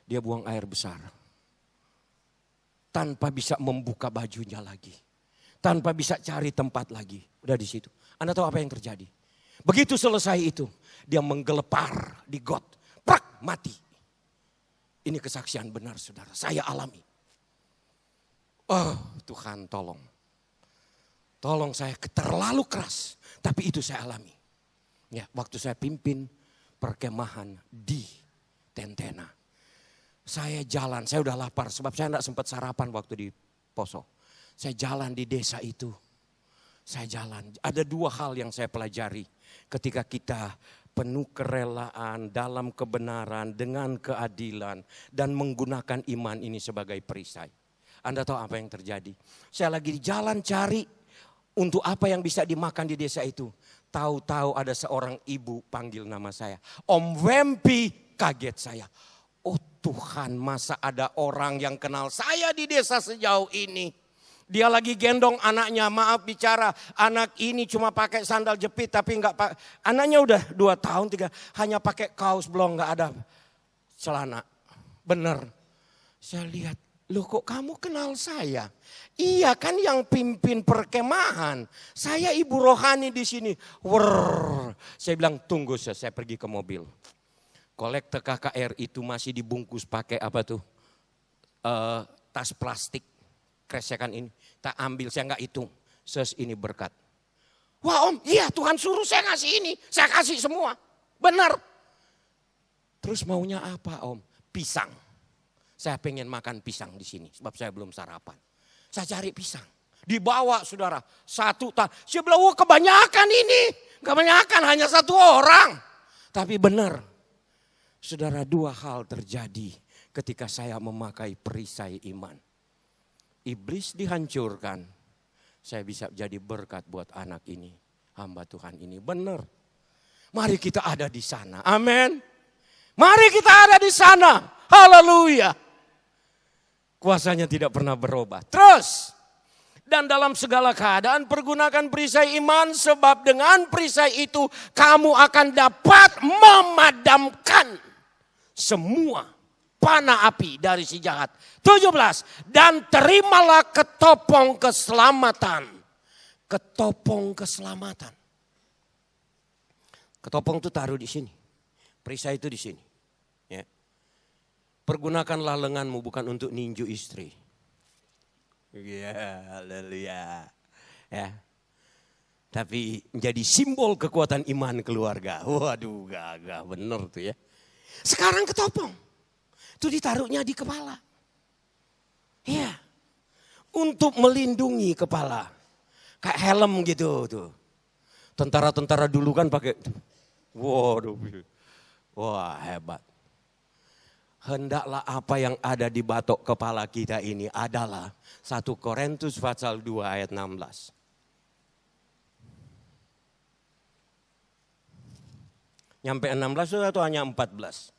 Dia buang air besar. Tanpa bisa membuka bajunya lagi. Tanpa bisa cari tempat lagi. Udah di situ. Anda tahu apa yang terjadi? Begitu selesai itu. Dia menggelepar di got. Prak, mati. Ini kesaksian benar saudara. Saya alami. Tuhan tolong. Tolong saya terlalu keras. Tapi itu saya alami. Ya, waktu saya pimpin perkemahan di Tentena. Saya jalan, saya udah lapar sebab saya enggak sempat sarapan waktu di Poso. Saya jalan di desa itu. Saya jalan. Ada dua hal yang saya pelajari ketika kita penuh kerelaan dalam kebenaran dengan keadilan dan menggunakan iman ini sebagai perisai. Anda tahu apa yang terjadi? Saya lagi di jalan cari untuk apa yang bisa dimakan di desa itu. Tahu-tahu ada seorang ibu panggil nama saya. Om Wempi, kaget saya. Oh Tuhan, masa ada orang yang kenal saya di desa sejauh ini. Dia lagi gendong anaknya, maaf bicara. Anak ini cuma pakai sandal jepit tapi enggak pakai. Anaknya udah 2 tahun, 3. Hanya pakai kaos belum, enggak ada celana. Bener. Saya lihat, loh kok kamu kenal saya? Iya kan yang pimpin perkemahan. Saya ibu rohani di sini. Saya bilang tunggu saya pergi ke mobil. Kolektor KKR itu masih dibungkus pakai apa tuh? Tas plastik. Kresekan ini. Tak ambil, saya enggak hitung. Ini berkat. Wah om, iya Tuhan suruh saya ngasih ini. Saya kasih semua. Benar. Terus maunya apa om? Pisang. Saya pengen makan pisang di sini. Sebab saya belum sarapan. Saya cari pisang. Dibawa saudara. 1 tan. Saya bilang, wah kebanyakan ini. Kebanyakan hanya 1 orang. Tapi benar. Saudara, 2 hal terjadi ketika saya memakai perisai iman. Iblis dihancurkan, saya bisa jadi berkat buat anak ini, hamba Tuhan ini. Benar. Mari kita ada di sana. Amin. Mari kita ada di sana. Haleluya. Kuasanya tidak pernah berubah. Terus. Dan dalam segala keadaan pergunakan perisai iman, sebab dengan perisai itu kamu akan dapat memadamkan semua panah api dari si jahat. 17. Dan terimalah ketopong keselamatan. Ketopong keselamatan. Ketopong itu taruh di sini. Perisai itu di sini. Ya. Pergunakanlah lenganmu bukan untuk ninju istri. Ya, haleluya. Ya. Tapi menjadi simbol kekuatan iman keluarga. Waduh, gagah bener tuh ya. Sekarang ketopong. Itu ditaruhnya di kepala. Iya. Untuk melindungi kepala. Kayak helm gitu tuh. Tentara-tentara dulu kan pakai. Waduh. Wah, hebat. Hendaklah apa yang ada di batok kepala kita ini adalah 1 Korintus pasal 2 ayat 16. Nyampe 16 atau hanya 14?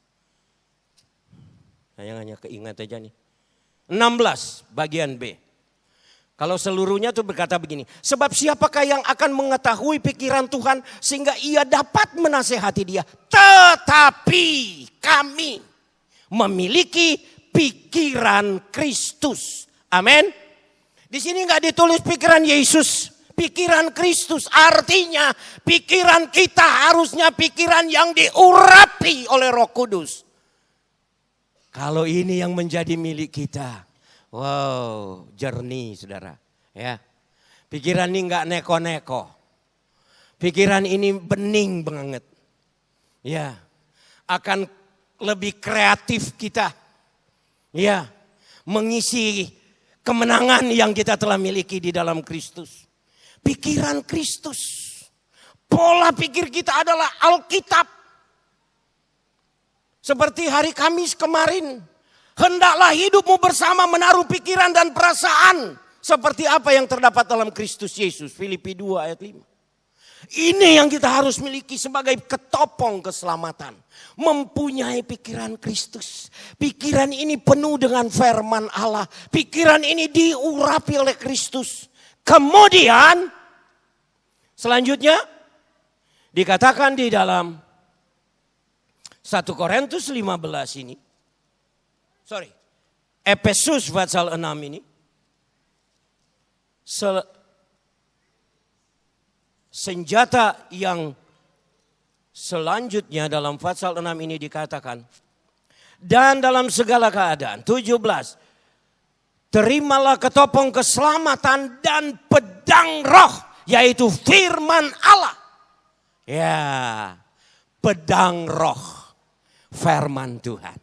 Saya hanya keingat aja nih. 16 bagian B. Kalau seluruhnya tuh berkata begini. Sebab siapakah yang akan mengetahui pikiran Tuhan sehingga ia dapat menasehati dia. Tetapi kami memiliki pikiran Kristus. Amin. Di sini nggak ditulis pikiran Yesus, pikiran Kristus. Artinya pikiran kita harusnya pikiran yang diurapi oleh Roh Kudus. Kalau ini yang menjadi milik kita, wow, jernih saudara. Ya, pikiran ini nggak neko-neko. Pikiran ini bening banget. Ya, akan lebih kreatif kita. Ya, mengisi kemenangan yang kita telah miliki di dalam Kristus. Pikiran Kristus. Pola pikir kita adalah Alkitab. Seperti hari Kamis kemarin. Hendaklah hidupmu bersama menaruh pikiran dan perasaan. Seperti apa yang terdapat dalam Kristus Yesus. Filipi 2 ayat 5. Ini yang kita harus miliki sebagai ketopong keselamatan. Mempunyai pikiran Kristus. Pikiran ini penuh dengan firman Allah. Pikiran ini diurapi oleh Kristus. Kemudian selanjutnya dikatakan di dalam 1 Korintus 15 ini. Efesus pasal 6 ini. Senjata yang selanjutnya dalam pasal 6 ini dikatakan. Dan dalam segala keadaan. 17. Terimalah ketopong keselamatan dan pedang roh. Yaitu firman Allah. Ya. Pedang roh. Firman Tuhan.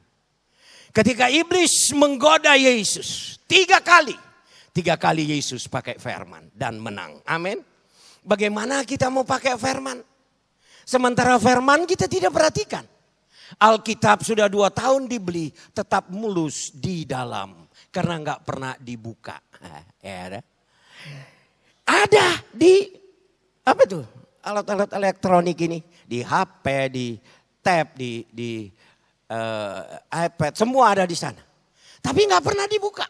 Ketika iblis menggoda Yesus. 3 kali. 3 kali Yesus pakai firman dan menang. Amin. Bagaimana kita mau pakai firman? Sementara firman kita tidak perhatikan. Alkitab sudah 2 tahun dibeli, tetap mulus di dalam. Karena nggak pernah dibuka. Ada di, apa tuh? Alat-alat elektronik ini. Di HP, di tab, di iPad, semua ada di sana. Tapi nggak pernah dibuka.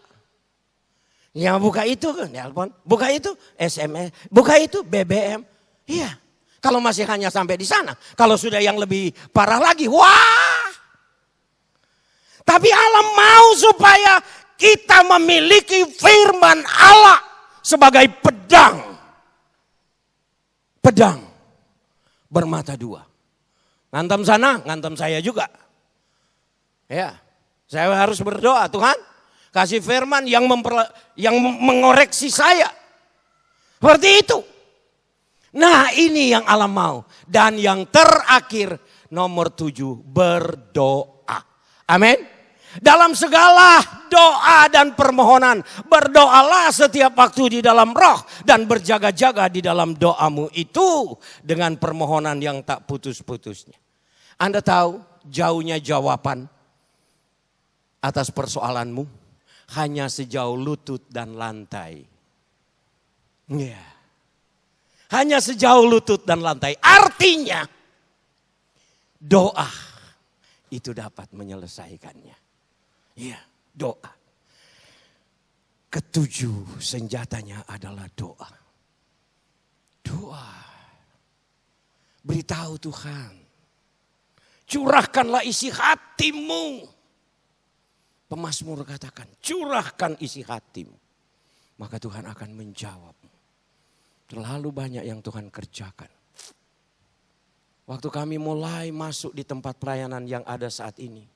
Yang buka itu nelpon, buka itu SMS, buka itu BBM. Iya, kalau masih hanya sampai di sana. Kalau sudah yang lebih parah lagi, wah. Tapi Allah mau supaya kita memiliki firman Allah sebagai pedang. Pedang bermata 2. Ngantem sana, ngantem saya juga. Ya, saya harus berdoa, Tuhan. Kasih firman yang mengoreksi saya. Seperti itu. Nah, ini yang Allah mau. Dan yang terakhir nomor 7, berdoa. Amin. Dalam segala doa dan permohonan, berdoalah setiap waktu di dalam roh dan berjaga-jaga di dalam doamu itu dengan permohonan yang tak putus-putusnya. Anda tahu jauhnya jawaban atas persoalanmu hanya sejauh lutut dan lantai. Ya. Hanya sejauh lutut dan lantai. Artinya doa itu dapat menyelesaikannya. Ya, doa. Ketujuh senjatanya adalah doa. Doa. Beritahu Tuhan. Curahkanlah isi hatimu. Pemazmur katakan, curahkan isi hatimu. Maka Tuhan akan menjawab. Terlalu banyak yang Tuhan kerjakan. Waktu kami mulai masuk di tempat pelayanan yang ada saat ini.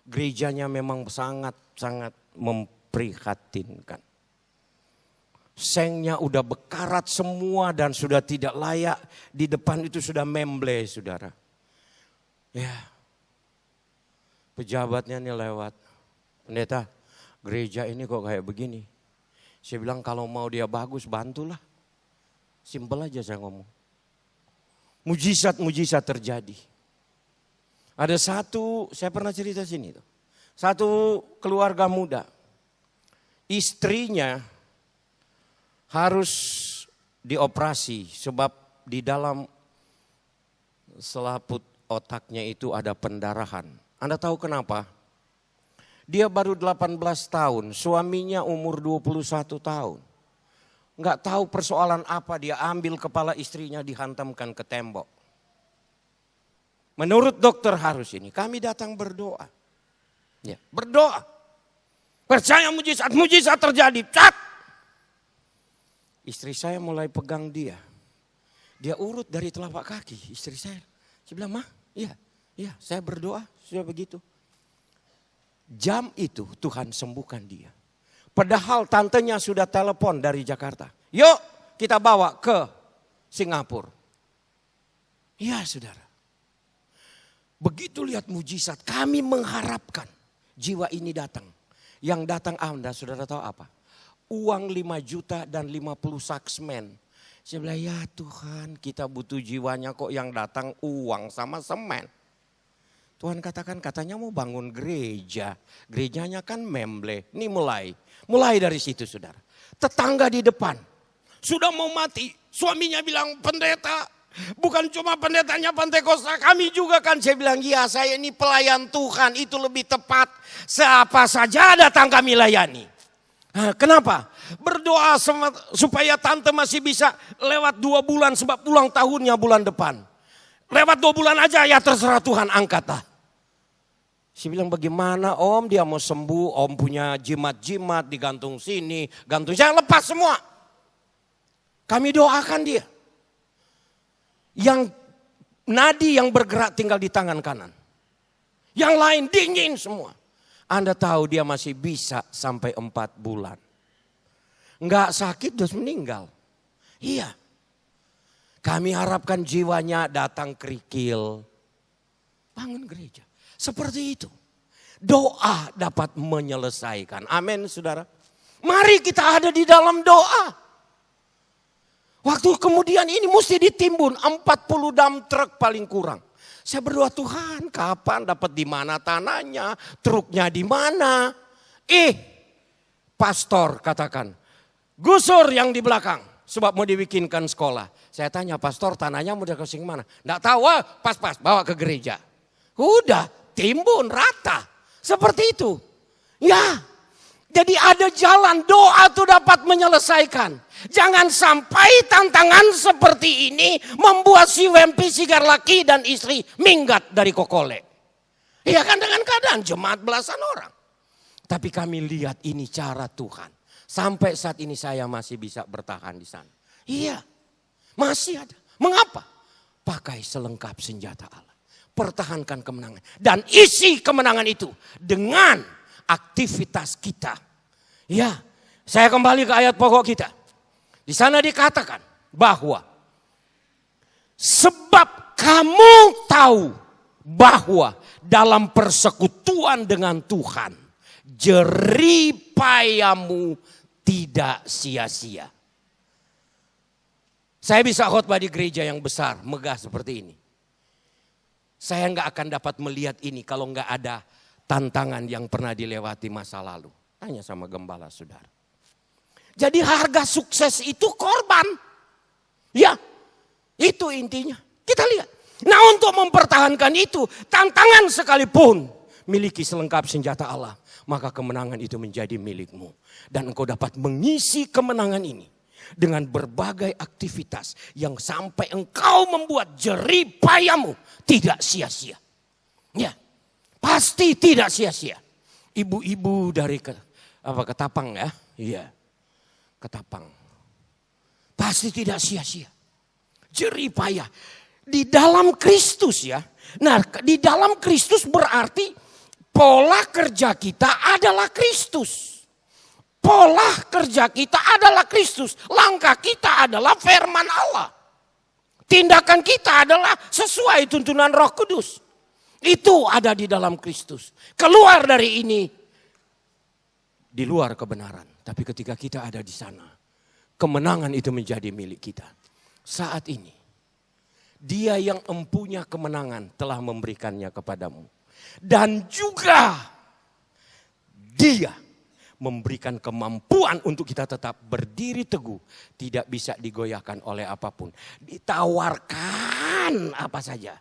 Gerejanya memang sangat-sangat memprihatinkan. Sengnya udah bekarat semua dan sudah tidak layak. Di depan itu sudah memble, saudara. Ya, pejabatnya nih lewat. Pendeta, gereja ini kok kayak begini. Saya bilang kalau mau dia bagus bantulah. Simpel aja saya ngomong. Mujizat-mujizat terjadi. Ada satu, saya pernah cerita sini tuh. Satu keluarga muda. Istrinya harus dioperasi sebab di dalam selaput otaknya itu ada pendarahan. Anda tahu kenapa? Dia baru 18 tahun, suaminya umur 21 tahun. Enggak tahu persoalan apa, dia ambil kepala istrinya dihantamkan ke tembok. Menurut dokter harus ini, kami datang berdoa. Ya, berdoa. Percaya mujizat terjadi. Cat! Istri saya mulai pegang dia. Dia urut dari telapak kaki istri saya. Saya bilang, "Mah, iya, saya berdoa sudah begitu." Jam itu Tuhan sembuhkan dia. Padahal tantenya sudah telepon dari Jakarta. Yuk kita bawa ke Singapura. Iya saudara. Begitu lihat mujizat, kami mengharapkan jiwa ini datang. Yang datang Anda saudara tahu apa? Uang 5 juta dan 50 saksmen. Saya bilang ya Tuhan kita butuh jiwanya kok yang datang uang sama semen. Tuhan katakan katanya mau bangun gereja. Gerejanya kan memble. Ini mulai dari situ saudara. Tetangga di depan sudah mau mati. Suaminya bilang pendeta. Bukan cuma pendetanya Pantekosta. Kami juga kan. Saya bilang ya saya ini pelayan Tuhan. Itu lebih tepat. Siapa saja datang kami layani. Kenapa? Berdoa supaya tante masih bisa lewat 2 bulan. Sebab ulang tahunnya bulan depan. Lewat 2 bulan aja ya terserah Tuhan angkatlah. Saya bilang bagaimana om dia mau sembuh, om punya jimat-jimat digantung sini, gantung saya lepas semua. Kami doakan dia. Yang nadi yang bergerak tinggal di tangan kanan. Yang lain dingin semua. Anda tahu dia masih bisa sampai 4 bulan. Enggak sakit terus meninggal. Iya. Kami harapkan jiwanya datang kerikil. Bangun gereja. Seperti itu. Doa dapat menyelesaikan. Amin saudara. Mari kita ada di dalam doa. Waktu kemudian ini mesti ditimbun 40 dam truk paling kurang. Saya berdoa Tuhan kapan dapat di mana tanahnya, truknya di mana. Pastor katakan gusur yang di belakang sebab mau dibikinkan sekolah. Saya tanya pastor tanahnya mau dikasih kemana? Nggak tahu, pas bawa ke gereja. Udah. Timbun rata. Seperti itu. Ya. Jadi ada jalan doa itu dapat menyelesaikan. Jangan sampai tantangan seperti ini membuat si Wempi, si Garlaki dan istri minggat dari kokole. Iya kan dengan keadaan jemaat belasan orang. Tapi kami lihat ini cara Tuhan. Sampai saat ini saya masih bisa bertahan di sana. Iya. Masih ada. Mengapa? Pakai selengkap senjata Allah. Pertahankan kemenangan. Dan isi kemenangan itu dengan aktivitas kita. Ya, saya kembali ke ayat pokok kita. Di sana dikatakan bahwa sebab kamu tahu bahwa dalam persekutuan dengan Tuhan jerih payamu tidak sia-sia. Saya bisa khotbah di gereja yang besar, megah seperti ini. Saya nggak akan dapat melihat ini kalau nggak ada tantangan yang pernah dilewati masa lalu. Tanya sama gembala saudara. Jadi harga sukses itu korban. Ya, itu intinya. Kita lihat. Nah, untuk mempertahankan itu, tantangan sekalipun miliki selengkap senjata Allah, maka kemenangan itu menjadi milikmu. Dan engkau dapat mengisi kemenangan ini dengan berbagai aktivitas yang sampai engkau membuat jerih payamu tidak sia-sia. Ya, pasti tidak sia-sia. Ibu-ibu dari Ketapang ya, iya, Ketapang. Pasti tidak sia-sia. Jerih payah di dalam Kristus ya. Nah, di dalam Kristus berarti pola kerja kita adalah Kristus. Pola kerja kita adalah Kristus. Langkah kita adalah firman Allah. Tindakan kita adalah sesuai tuntunan Roh Kudus. Itu ada di dalam Kristus. Keluar dari ini, di luar kebenaran. Tapi ketika kita ada di sana, kemenangan itu menjadi milik kita. Saat ini, Dia yang empunya kemenangan telah memberikannya kepadamu. Dan juga Dia memberikan kemampuan untuk kita tetap berdiri teguh. Tidak bisa digoyahkan oleh apapun. Ditawarkan apa saja.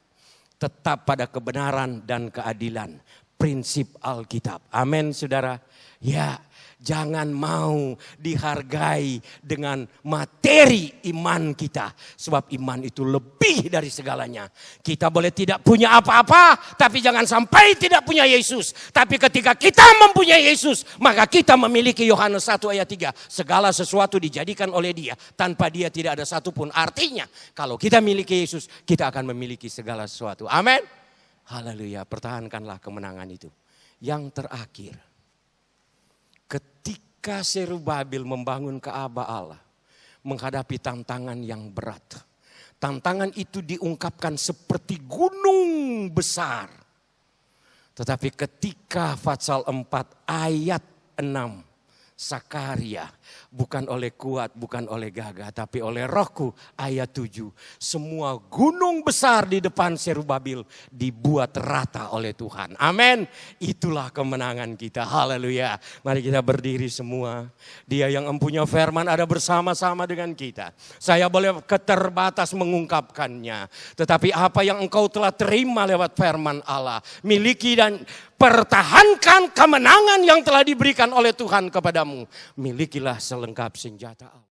Tetap pada kebenaran dan keadilan. Prinsip Alkitab. Amin saudara. Ya, jangan mau dihargai dengan materi iman kita. Sebab iman itu lebih dari segalanya. Kita boleh tidak punya apa-apa, tapi jangan sampai tidak punya Yesus. Tapi ketika kita mempunyai Yesus, maka kita memiliki Yohanes 1 ayat 3. Segala sesuatu dijadikan oleh Dia. Tanpa Dia tidak ada satupun. Artinya, kalau kita memiliki Yesus, kita akan memiliki segala sesuatu. Amin. Haleluya, pertahankanlah kemenangan itu. Yang terakhir, ketika Zerubbabel membangun Ka'bah Allah, menghadapi tantangan yang berat. Tantangan itu diungkapkan seperti gunung besar. Tetapi ketika Fatsal 4 ayat 6, Sakaria, bukan oleh kuat, bukan oleh gagah, tapi oleh Rohku, ayat 7. Semua gunung besar di depan Zerubbabel dibuat rata oleh Tuhan. Amin. Itulah kemenangan kita. Haleluya. Mari kita berdiri semua. Dia yang empunya firman ada bersama-sama dengan kita. Saya boleh keterbatas mengungkapkannya. Tetapi apa yang engkau telah terima lewat firman Allah, miliki dan pertahankan kemenangan yang telah diberikan oleh Tuhan kepadamu. Milikilah selengkap senjata Allah.